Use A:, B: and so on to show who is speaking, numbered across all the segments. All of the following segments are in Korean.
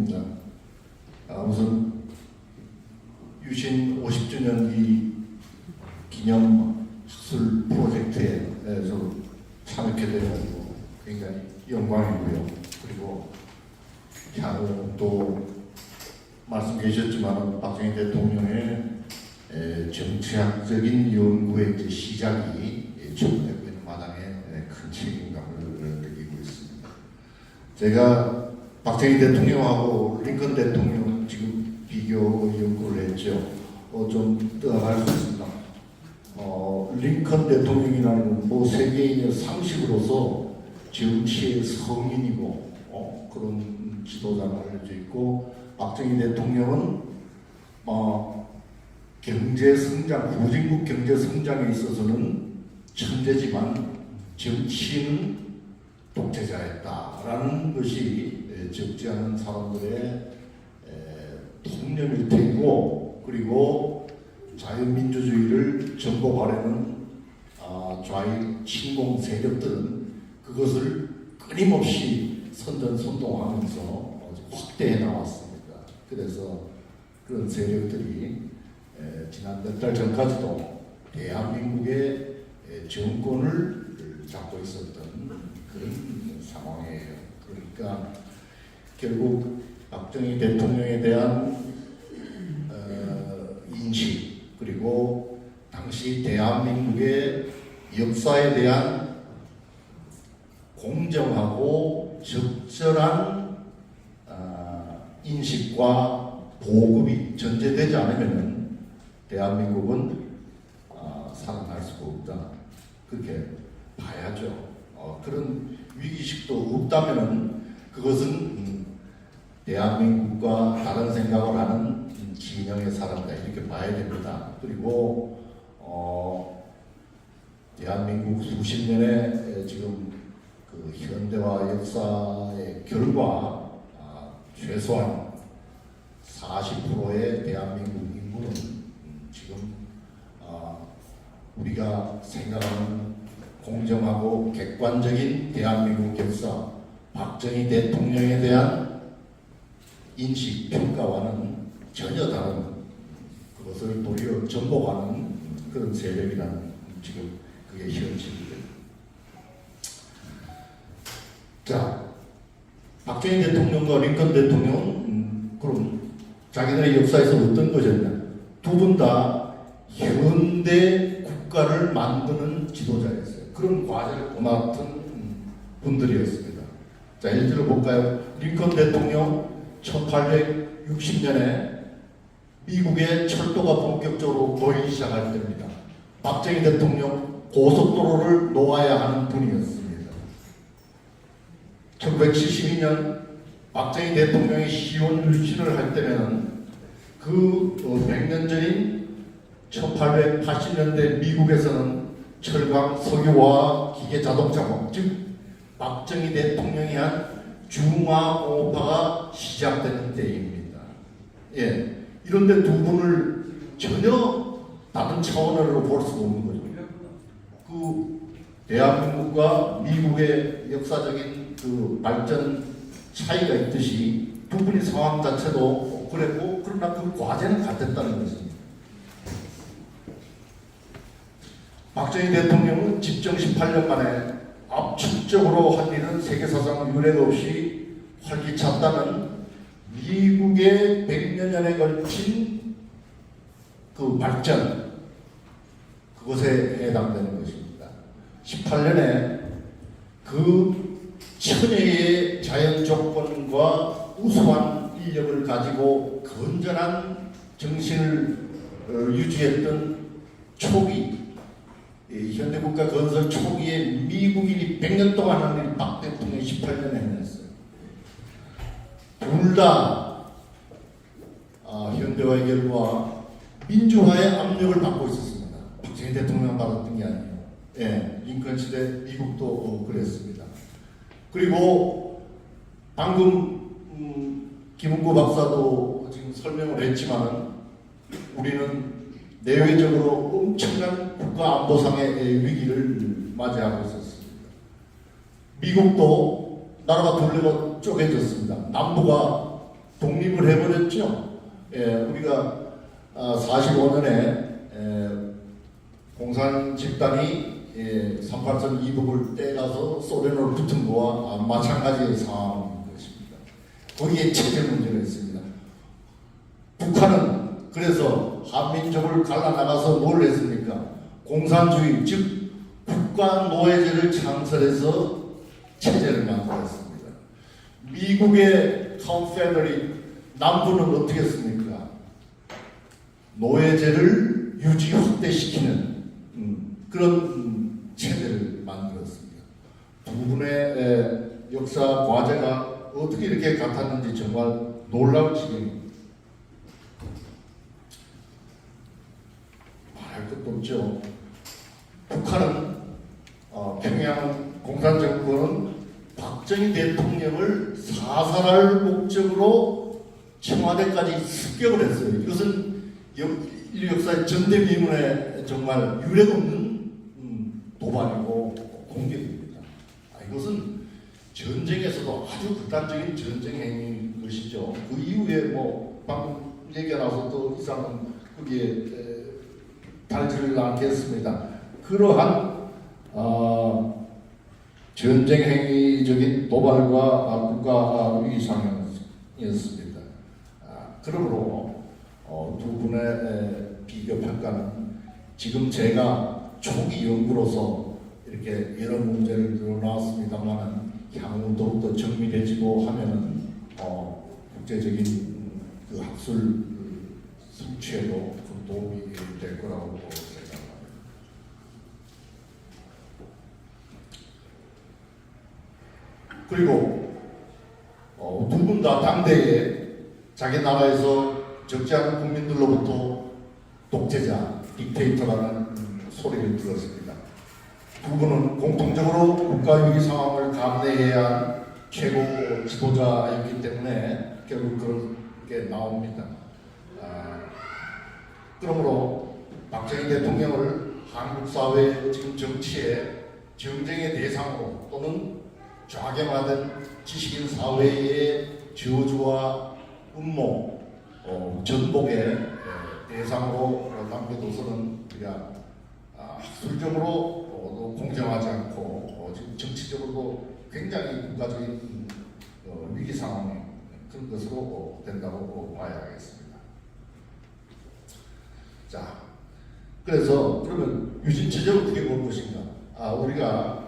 A: 대통령입니다. 우선 유신 50주년 이 기념 학술 프로젝트에 참여하게 되어가지고 굉장히 영광이고요. 그리고 향후 또 말씀 계셨지만 박정희 대통령의 정치학적인 연구의 이제 시작이 접근되고 있는 마당에 큰 책임감을 느끼고 있습니다. 제가 박정희 대통령하고 링컨 대통령 지금 비교 연구를 했죠. 좀 떠나갈 수 있습니다. 링컨 대통령이라는 뭐 세계인의 상식으로서 정치의 성인이고 그런 지도자가 알려져 있고, 박정희 대통령은 경제 성장, 후진국 경제 성장에 있어서는 천재지만 정치는 독재자였다라는 것이 적지 않은 사람들의 통념일 테고, 그리고 자유민주주의를 전복하려는 좌익 친공 세력들은 그것을 끊임없이 선전선동하면서 확대해 나왔습니다. 그래서 그런 세력들이 지난 몇 달 전까지도 대한민국의 정권을 잡고 있었던 그런 상황이에요. 그러니까 결국 박정희 대통령에 대한 인식, 그리고 당시 대한민국의 역사에 대한 공정하고 적절한 인식과 보급이 전제되지 않으면 대한민국은 살아날 수가 없다. 그렇게 봐야죠. 그런 위기식도 없다면 그것은 대한민국과 다른 생각을 하는 진영의 사람이다, 이렇게 봐야 됩니다. 그리고 대한민국 수십 년의 지금 그 현대화 역사의 결과 최소한 40%의 대한민국 인구는 지금 우리가 생각하는 공정하고 객관적인 대한민국 역사, 박정희 대통령에 대한 인식, 평가와는 전혀 다른, 그것을 도리어 전복하는 그런 세력이라는 지금 그게 현실입니다. 자, 박정희 대통령과 링컨 대통령은 그럼 자기들의 역사에서 어떤 것이었냐? 두 분 다 현대 국가를 만드는 지도자였어요. 그런 과제를 보았던 분들이었습니다. 자, 예를 들어 볼까요? 링컨 대통령 1860년에 미국의 철도가 본격적으로 보이기 시작할 때입니다. 박정희 대통령 고속도로를 놓아야 하는 분이었습니다. 1972년 박정희 대통령이 시온 유신을 할 때는 그 100년 전인 1880년대 미국에서는 철강, 석유와 기계 자동차공, 즉 박정희 대통령이 한 중화공업화가 시작되는 때입니다. 예, 이런데 두 분을 전혀 다른 차원으로 볼 수가 없는 거죠. 그 대한민국과 미국의 역사적인 그 발전 차이가 있듯이 두 분의 상황 자체도 그랬고, 그러나 그 과제는 같았다는 것입니다. 박정희 대통령은 집정 18년 만에 압축적으로 한 일은 세계사상 유례가 없이 활기찼다는 미국의 100년에 걸친 그 발전, 그것에 해당되는 것입니다. 18년에 그 천혜의 자연 조건과 우수한 인력을 가지고 건전한 정신을 유지했던 초기, 현대국가 건설 초기에 미국인이 100년 동안 한 일 박 대통령이 18년에 해냈어요. 둘 다 현대화의 결과 민주화의 압력을 받고 있었습니다. 박정희 대통령 받았던 게 아니에요. 예, 링컨 시대 미국도 그랬습니다. 그리고 방금 김은구 박사도 지금 설명을 했지만 우리는 내외적으로 엄청난 국가안보상의 위기를 맞이하고 있었습니다. 미국도 나라가 둘레가 쪼개졌습니다. 남부가 독립을 해버렸죠. 예, 우리가 45년에 공산 집단이 38선 이북을 떼가서 소련으로 붙은 거와 마찬가지의 상황인 것입니다. 거기에 체제 문제가 있습니다. 북한은 그래서 한민족을 갈라나가서 뭘 했습니까? 공산주의, 즉 국가 노예제를 창설해서 체제를 만들었습니다. 미국의 카운패밀리 남부는 어떻게 했습니까? 노예제를 유지 확대시키는 그런 체제를 만들었습니다. 두 분의 역사 과제가 어떻게 이렇게 같았는지 정말 놀라운 지경입니다. 말할 것도 없죠. 북한은 평양 공산정권은 박정희 대통령을 사살할 목적으로 청와대까지 습격을 했어요. 이것은 인류 역사의 전대미문에 정말 유례가 없는 도발이고 공격입니다. 이것은 전쟁에서도 아주 극단적인 전쟁 행위인 것이죠. 그 이후에 뭐 방금 얘기가 나와서 또 이상은 거기에 달지를 않겠습니다. 그러한 전쟁 행위적인 도발과 국가 위기 상황이었습니다. 그러므로 두 분의 비교 평가는 지금 제가 초기 연구로서 이렇게 여러 문제를 들어놨습니다만은 향후 더욱더 정밀해지고 하면은 국제적인 그 학술 성취에도 좀 도움이 될 거라고 생각합니다. 그리고 두 분 다 당대에 자기 나라에서 적지 않은 국민들로부터 독재자, 딕테이터라는 소리를 들었습니다. 두 분은 공통적으로 국가 위기 상황을 감내해야 한 최고 지도자였기 때문에 결국 그렇게 나옵니다. 그러므로 박정희 대통령을 한국 사회 지금 정치의 정쟁의 대상으로 또는 좌경화된 지식인 사회의 저주와 음모, 전복의 대상으로 남겨둬서는 우리가 학술적으로도 공정하지 않고 지금 정치적으로도 굉장히 국가적인 위기 상황이 그런 것으로 된다고 봐야 하겠습니다. 자, 그래서 그러면 유진체제를 어떻게 볼 것인가? 우리가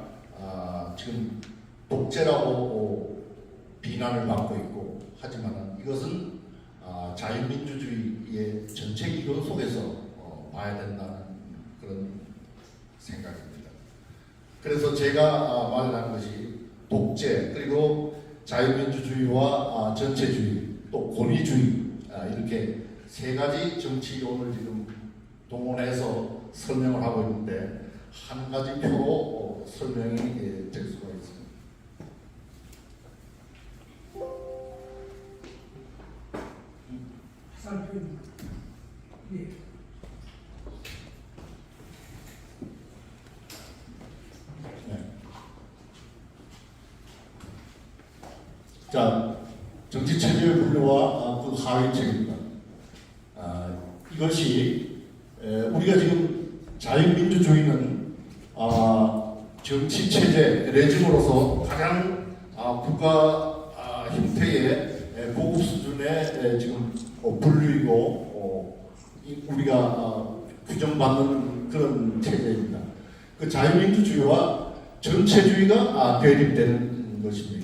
A: 지금 독재라고 비난을 받고 있고 하지만 이것은 자유민주주의의 전체 이론 속에서 봐야 된다는 그런 생각입니다. 그래서 제가 말한 것이 독재 그리고 자유민주주의와 전체주의 또 권위주의 이렇게 세 가지 정치 이론을 지금 동원해서 설명을 하고 있는데 한 가지 표로 설명이 될 수가 있습니다. 자, 정치체제의 분류와 그 하위체계입니다. 이것이 우리가 지금 자유민주주의는 정치체제 레짐으로서 가장 국가 형태의 고급 수준의 지금 분류이고 우리가 규정받는 그런 체제입니다. 그 자유민주주의와 전체주의가 대립되는 것입니다.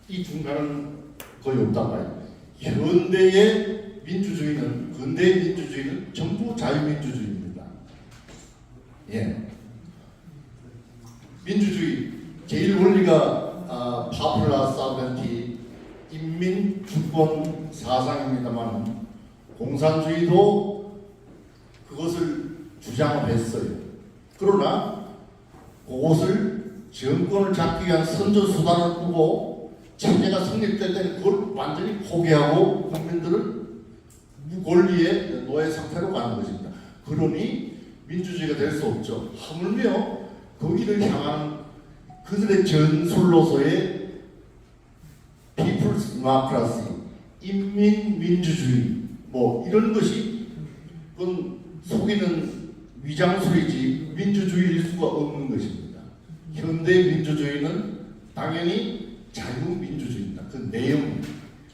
A: 이 중간은 거의 없단 말이에요. 현대의 민주주의는, 근대의 민주주의는 전부 자유민주주의입니다. 예. 민주주의 제일 원리가 파퓰라 사버런티 인민 주권 사상입니다만 공산주의도 그것을 주장을 했어요. 그러나 그것을 정권을 잡기 위한 선전수단을 두고 체제가 성립될 때는 그걸 완전히 포기하고 국민들은 무권리의 노예 상태로 가는 것입니다. 그러니 민주주의가 될 수 없죠. 하물며 거기를 향한 그들의 전술로서의 People's 피플스 데모크라시, 인민민주주의 뭐 이런 것이 그건 속이는 위장술이지 민주주의일 수가 없는 것입니다. 현대 민주주의는 당연히 자유민주주의입니다. 그 내용.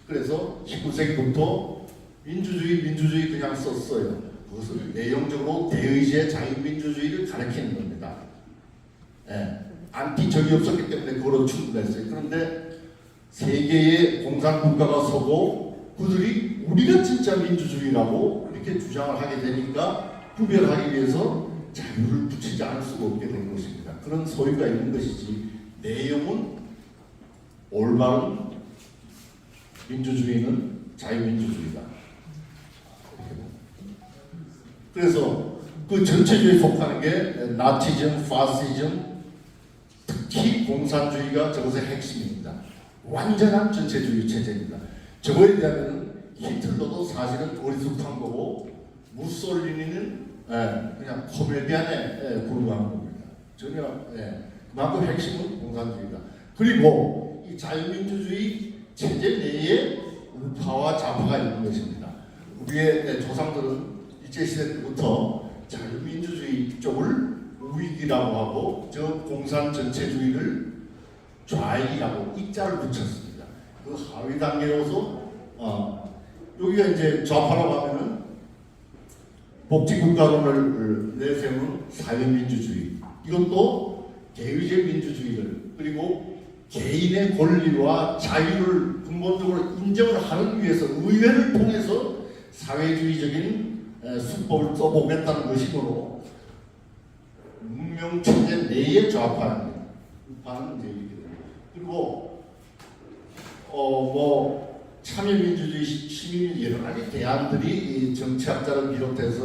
A: 그래서 19세기부터 민주주의 그냥 썼어요. 그것을 내용적으로 대의제 자유민주주의를 가리키는 겁니다. 예, 안티적이 없었기 때문에 그걸로 충분했어요. 그런데 세계의 공산국가가 서고 그들이 우리가 진짜 민주주의라고 이렇게 주장을 하게 되니까 구별하기 위해서 자유를 붙이지 않을 수가 없게 된 것입니다. 그런 소리가 있는 것이지 내용은 올바른 민주주의는 자유민주주의다. 그래서 그 전체주의에 속하는 게 나치즘, 파시즘, 특히 공산주의가 저것의 핵심입니다. 완전한 전체주의 체제입니다. 저거에 대하면 히틀러도 사실은 어리숙한 거고 무솔리니는 그냥 코미디안에 불과한 겁니다. 전혀 그만큼 핵심은 공산주의다. 그리고 이 자유민주주의 체제 내에 우파와 좌파가 있는 것입니다. 우리의 조상들은 일제시대 때부터 자유민주주의 쪽을 우익이라고 하고 저 공산 전체주의를 좌익이라고 입자를 붙였습니다. 그 하위 단계로서 여기가 이제 좌파라고 하면은 복지국가론을 내세우는 사회민주주의, 이것도 개의제 민주주의를 그리고 개인의 권리와 자유를 근본적으로 인정을 하기 위해서 의회를 통해서 사회주의적인 수법을 써보겠다는 것이므로 문명체제 내의 좌파입니다. 우파는 이제 이렇게 됩니다. 그리고 뭐 참여민주주의, 시민주의 여러 가지 대안들이 정치학자를 비롯해서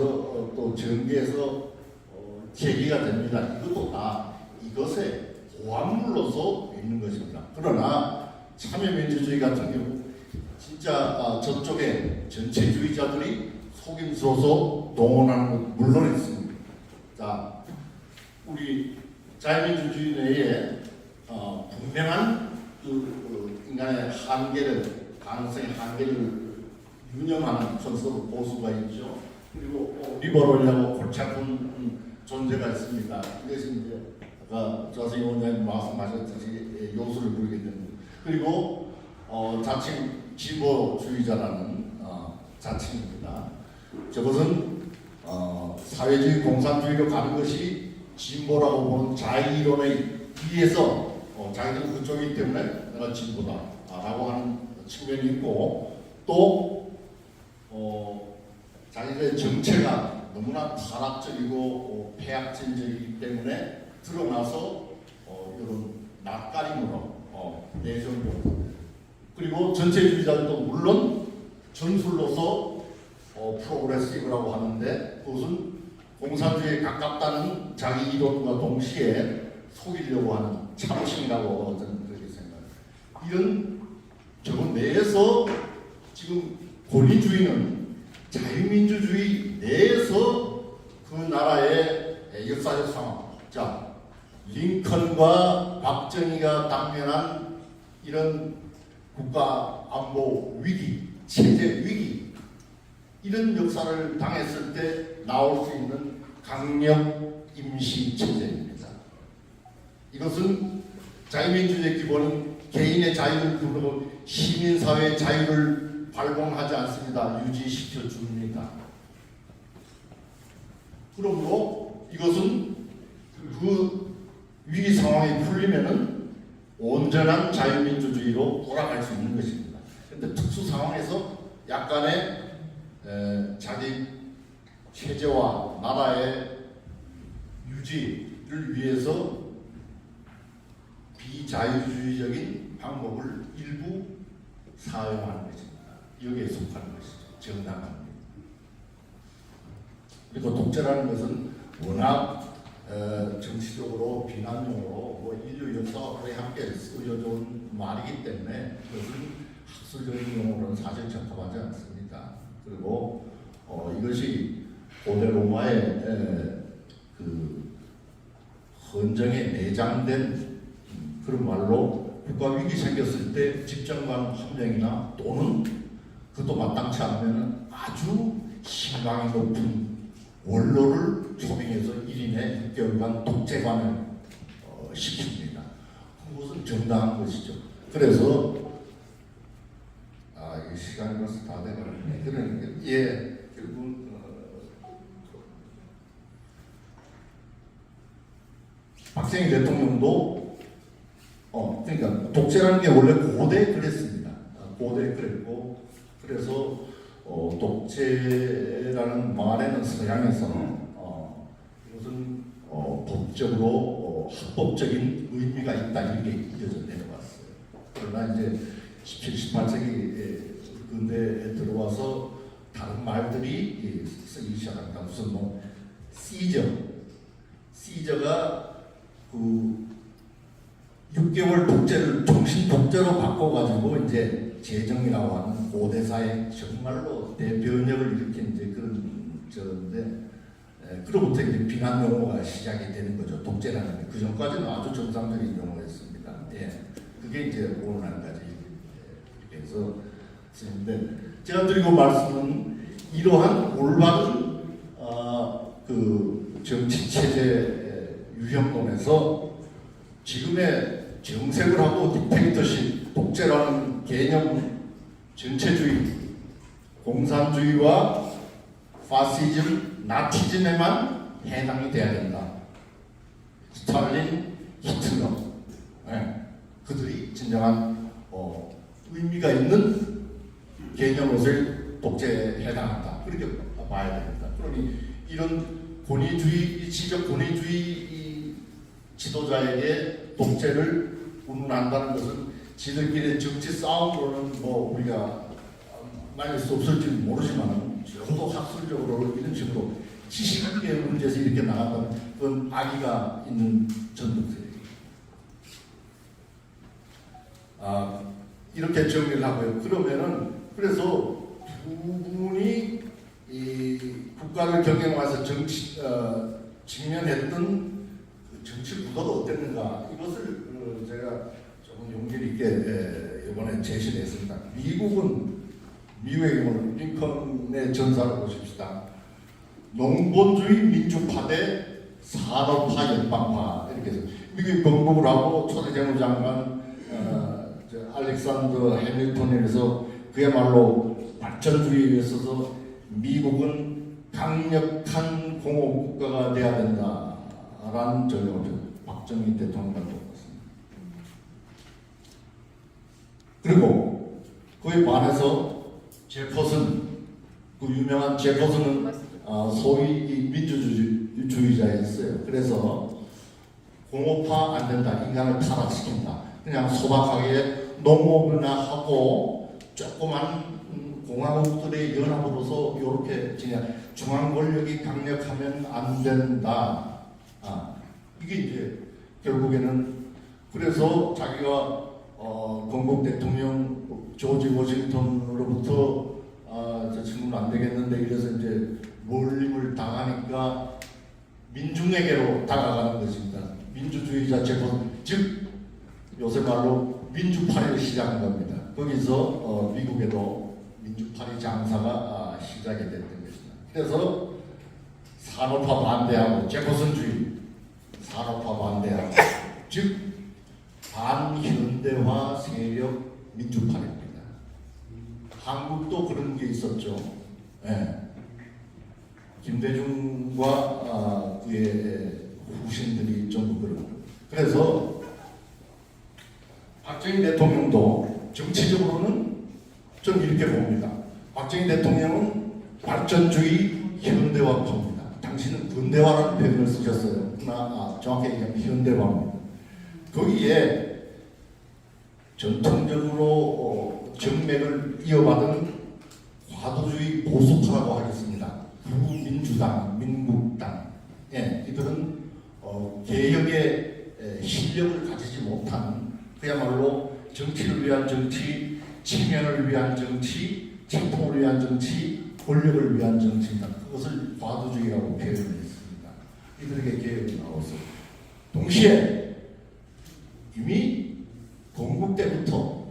A: 또 정계에서 제기가 됩니다. 이것도 다 이것의 보완물로서 있는 것입니다. 그러나 참여민주주의 같은 경우 진짜 저쪽에 전체주의자들이 속임수로서 동원하는 것 물론 있습니다. 자, 우리 자유민주주의 내에 분명한 그 인간의 한계를, 가능성의 한계를 유념하는 선서 보수가 있죠. 그리고 리버럴이라고 골치 아픈 존재가 있습니다. 이것이 이제 아까 조선 의원님 말씀하셨듯이 요수를 부르게 됩니다. 그리고 자칭 진보주의자라는 자칭입니다. 저것은 사회주의 공산주의로 가는 것이 진보라고 보는 자의론에 의해서 자기들은 그쪽이기 때문에 내가 진보다라고 하는 측면이 있고 또 자기들의 정체가 너무나 타락적이고 폐악질적이기 때문에 드러나서 이런 낯가림으로 내세우고 그리고 전체주의자들도 물론 전술로서 프로그레시브라고 하는데 그것은 공산주의에 가깝다는 자기 이론과 동시에 속이려고 하는 참신이라고 저는 그렇게 생각합니다. 이런 저건 내에서 지금 권위주의는 자유민주주의 내에서 그 나라의 역사적 상황, 자 링컨과 박정희가 당면한 이런 국가 안보 위기, 체제 위기 이런 역사를 당했을 때 나올 수 있는 강력 임시 체제입니다. 이것은 자유민주주의 기본은 개인의 자유를 부르고 시민사회의 자유를 발봉하지 않습니다. 유지시켜 줍니다. 그러므로 이것은 그 위기 상황이 풀리면은 온전한 자유민주주의로 돌아갈 수 있는 것입니다. 그런데 특수 상황에서 약간의 자기 체제와 나라의 유지를 위해서 비자유주의적인 방법을 일부 사용하는 것입니다. 여기에 속하는 것이죠. 정당합니다. 그리고 독재라는 것은 워낙 정치적으로 비난용으로 뭐 인류 역사와 거의 함께 쓰여져온 말이기 때문에 그것은 학술적인 용어로는 사실 적합하지 않습니다. 그리고 이것이 고대 로마의 그 헌정에 내장된 그런 말로 국가 위기 생겼을 때 집정관 한 명이나 또는 그것도 마땅치 않으면 아주 신강이 높은 원로를 초빙해서 1인의 6개월간 독재관을 시킵니다. 그것은 정당한 것이죠. 그래서 이 시간이 벌써 다 돼버렸네. 그러니까 결국 박정희 대통령도 그러니까 독재라는 게 원래 고대에 그랬습니다. 고대에 그랬고 그래서 독재라는 말에는 서양에서는 이것은 법적으로 합법적인 의미가 있다 이렇게 이어져 내려왔어요. 그러나 이제 17, 18세기 근대에 들어와서 다른 말들이 쓰기 시작합니다. 무슨 뭐 시저가 그 6개월 독재를 종신 독재로 바꿔가지고 이제 재정이라고 하는 고대사의 정말로 대변혁을 일으킨 이제 그런 저인데 그로부터 이제 비난 용어가 시작이 되는 거죠. 독재라는 게. 그 전까지는 아주 정상적인 용어였습니다. 그게 이제 오늘날까지 이렇게 해서 쓰는데 제가 드리고 말씀은 이러한 올바른 그 정치 체제 유형론에서 지금의 정색을 하고 딕테이터십, 독재라는 개념, 전체주의, 공산주의와 파시즘, 나치즘에만 해당이 돼야 된다. 스탈린, 히틀러, 그들이 진정한 의미가 있는 개념으로서의 독재에 해당한다. 그렇게 봐야 됩니다. 그러니 이런 권위주의, 지적 권위주의 지도자에게 독재를 운운한다는 것은 지들끼리 정치 싸움으로는 뭐 우리가 말릴 수 없을지는 모르지만 적어도 학술적으로 이런 식으로 지식의 문제에서 이렇게 나간다면 그건 악의가 있는 전독이에요. 이렇게 정리를 하고요. 그러면은 그래서 두 분이 이 국가를 경영하면서 직면했던 정치 구도가 어땠는가 이것을 제가 조금 용기 있게 이번에 제시를 했습니다. 미국의 경우는 링컨의 전사를 보십시다. 농본주의 민주파 대 산업화 연방파 이렇게 해서 미국이 건국을 하고 초대 재무장관 알렉산더 해밀턴에서 그야말로 발전주의에 있어서 미국은 강력한 공업국가가 돼야 된다라는 전략을 박정희 대통령과 똑같습니다. 그리고 그에 반해서 제퍼슨, 그 유명한 제퍼슨은 소위 민주주의자였어요. 그래서 공업화 안 된다, 인간을 타락시킨다. 그냥 소박하게 농업이나 하고 조그만 공화국들의 연합으로서 이렇게 그냥 중앙 권력이 강력하면 안 된다. 이게 이제 결국에는 그래서 자기가 건국 대통령 조지 워싱턴으로부터 저 친구는 안 되겠는데 이래서 이제 몰림을 당하니까 민중에게로 다가가는 것입니다. 민주주의자 제법 즉 요새 말로 민주파리를 시작한 겁니다. 거기서 미국에도 민주파리 장사가 시작이 됐던 것입니다. 그래서 산업화 반대하고 제퍼슨주의 산업화 반대하고 즉 반현대화 세력 민주파리입니다. 한국도 그런 게 있었죠. 김대중과 그의 후신들이 전부 그런. 그래서 박정희 대통령도 정치적으로는 좀 이렇게 봅니다. 박정희 대통령은 발전주의 현대화파입니다. 당신은 근대화라는 표현을 쓰셨어요. 그러나 정확히 얘기하면 현대화입니다. 거기에 전통적으로 정맥을 이어받은 과도주의 보수파라고 하겠습니다. 구민주당, 민국당, 이들은 개혁의 실력을 가지지 못한 그야말로 정치를 위한 정치, 체면을 위한 정치, 체포를 위한 정치, 권력을 위한 정치입니다. 그것을 과도주의라고 표현을 했습니다. 이들에게 개혁이 나와서 동시에 이미 건국 때부터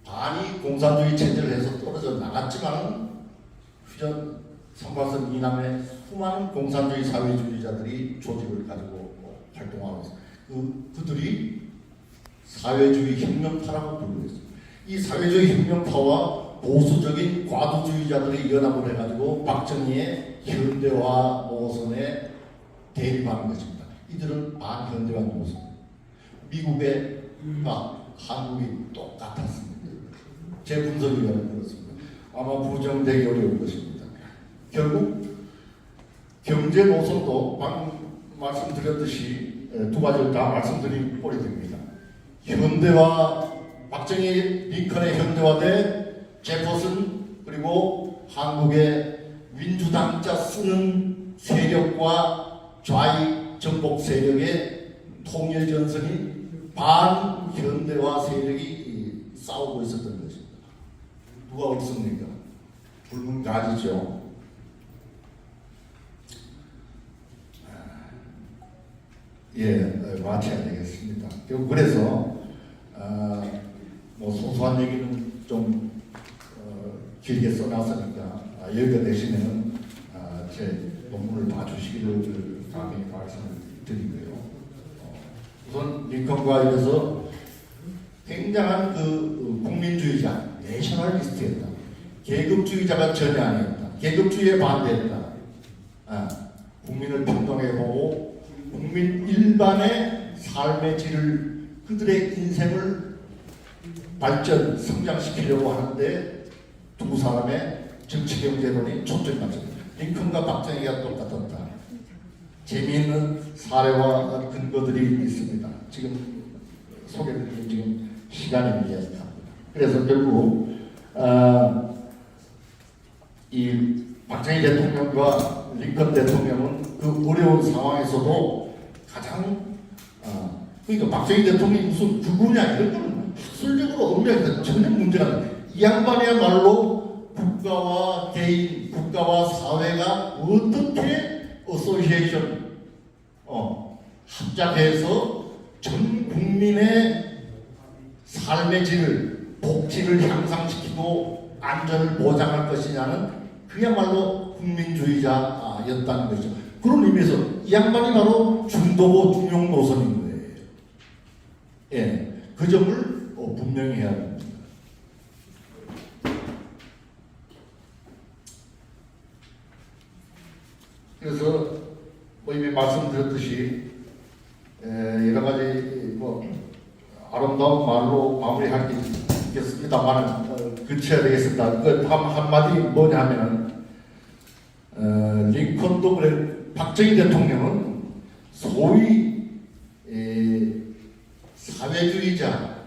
A: 반이 공산주의 체제를 해서 떨어져 나갔지만 휴전 삼관선 이남에 수많은 공산주의 사회주의자들이 조직을 가지고 활동하고 있습니다. 그들이 사회주의 혁명파라고 부르고 있습니다. 이 사회주의 혁명파와 보수적인 과도주의자들이 연합을 해가지고 박정희의 현대화 노선에 대립하는 것입니다. 이들은 반현대화 노선. 미국의 한국이 똑같았습니다. 제 분석이 그렇습니다. 아마 부정되기 어려울 것입니다. 결국 경제 노선도 방금 말씀드렸듯이 두 가지를 다 말씀드린 꼴이 됩니다. 현대화, 박정희 링컨의 현대화 대 제퍼슨 그리고 한국의 민주당자 쓰는 세력과 좌익 정복 세력의 통일 전선이 반현대화 세력이 싸우고 있었던 것입니다. 누가 옳습니까? 불문가지죠. 마쳐야 되겠습니다. 그래서 뭐 소소한 얘기는 좀 길게 써놨으니까 여기가 되시면 제 논문을 봐주시기를 감히 말씀을 드리고요. 우선 링컨과 이어서 굉장한 그 국민주의자, 내셔널리스트였다. 계급주의자가 전혀 아니었다. 계급주의에 반대했다. 국민을 평등해보고 국민 일반의 삶의 질을 그들의 인생을 발전, 성장시키려고 하는데 두 사람의 정치경제론이 초점이 맞습니다. 링컨과 박정희가 똑같았다. 재미있는 사례와 근거들이 있습니다. 지금 소개드리는 지금 시간이 미흡합니다. 그래서 결국 이 박정희 대통령과 링컨 대통령은 그 어려운 상황에서도 가장 그러니까 박정희 대통령이 무슨 극우냐 이런 거는 학술적으로 의미가 전혀 문제가 없어요. 이 양반이야말로 국가와 개인, 국가와 사회가 어떻게 어소시에이션 합작해서 전 국민의 삶의 질을, 복지를 향상시키고 안전을 보장할 것이냐는 그야말로 국민주의자였다는 것이죠. 그런 의미에서 이 양반이 바로 중도고 중용 노선인 거예요. 그 점을 분명히 해야 됩니다. 그래서 이미 말씀드렸듯이 여러 가지 아름다운 말로 마무리할 게 있겠습니다만 그쳐야 되겠습니다. 그 한마디 뭐냐면 링컨도 그래 박정희 대통령은 소위 사회주의자,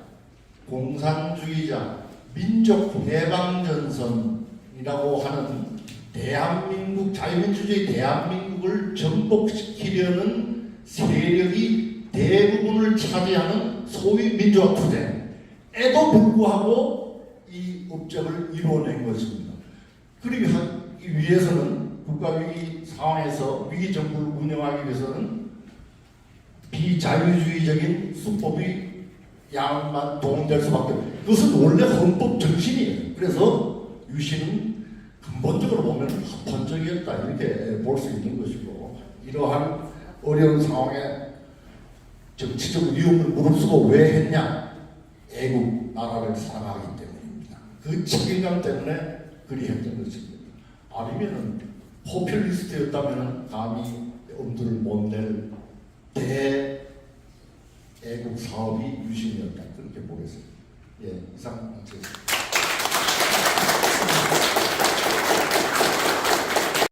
A: 공산주의자, 민족 해방전선이라고 하는 대한민국, 자유민주주의 대한민국을 전복시키려는 세력이 대부분을 차지하는 소위 민주화 투쟁에도 불구하고 이 업적을 이루어낸 것입니다. 그리고 하기 위해서는 국가위기 상황에서 위기 정부를 운영하기 위해서는 비자유주의적인 수법이 야만 동원될 수밖에 없어요. 그것은 원래 헌법 정신이에요. 그래서 유신은 근본적으로 보면 합헌적이었다 이렇게 볼 수 있는 것이고 이러한 어려운 상황에 정치적 위험을 무릅쓰고 왜 했냐? 애국 나라를 사랑하기 때문입니다. 그 책임감 때문에 그리 했던 것입니다. 아니면은 포퓰리스트였다면 감히 엄두를 못 낼 대애국 사업이 유신이었다 그렇게 보겠습니다. 이상 마치겠습니다.